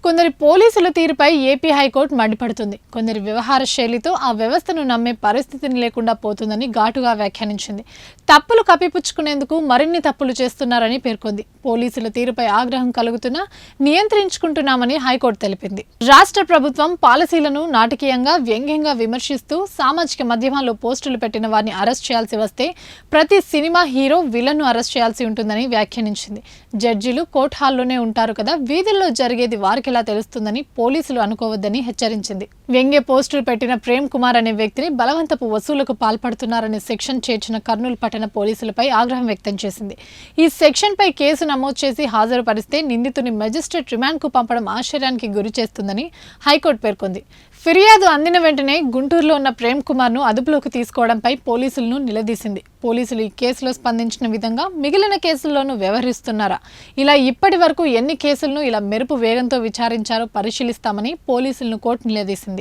కొందరి పోలీసుల తీరుపై ఏపీ హైకోర్టు మండిపడుతుంది. కొందరి వ్యవహార శైలితో ఆ వ్యవస్థను నమ్మే పరిస్థితిని లేకుండా పోతుందని ఘాటుగా వ్యాఖ్యానించింది. తప్పులు కప్పిపుచ్చుకునేందుకు మరిన్ని తప్పులు చేస్తున్నారని పేర్కొంది. పోలీసుల తీరుపై ఆగ్రహం కలుగుతున్నా నియంత్రించుకుంటున్నామని హైకోర్టు తెలిపింది. రాష్ట్ర ప్రభుత్వం పాలసీలను నాటకీయంగా వ్యంగ్యంగా విమర్శిస్తూ సామాజిక మాధ్యమాల్లో పోస్టులు పెట్టిన వారిని అరెస్ట్ చేయాల్సి వస్తే ప్రతి సినిమా హీరో విలన్ను అరెస్ట్ చేయాల్సి ఉంటుందని వ్యాఖ్యానించింది. జడ్జీలు కోర్టు హాల్లోనే ఉంటారు కదా, వీధుల్లో జరిగేది వారికి ఎలా తెలుస్తుందని పోలీసులు అనుకోవద్దని హెచ్చరించింది. వ్యంగ్య పోస్టులు పెట్టిన ప్రేమ్ కుమార్ అనే వ్యక్తిని బలవంతపు వసూలుకు పాల్పడుతున్నారనే సెక్షన్ చేర్చిన కర్నూలు పట్టణ పోలీసులపై ఆగ్రహం వ్యక్తం చేసింది. ఈ సెక్షన్ పై కేసు నమోదు చేసి హాజరుపరిస్తే నిందితుని మెజిస్ట్రేట్ రిమాండ్ కు పంపడం ఆశ్చర్యానికి గురి చేస్తుందని హైకోర్టు పేర్కొంది. ఫిర్యాదు అందిన వెంటనే గుంటూరులో ఉన్న ప్రేమ్ కుమార్ ను అదుపులోకి తీసుకోవడంపై పోలీసులను నిలదీసింది. పోలీసులు ఈ కేసులో స్పందించిన విధంగా మిగిలిన కేసుల్లోనూ వ్యవహరిస్తున్నారా, ఇలా ఇప్పటి వరకు ఎన్ని కేసులను ఇలా మెరుపు వేగంతో విచారించారో పరిశీలిస్తామని పోలీసులను కోర్టు నిలదీసింది.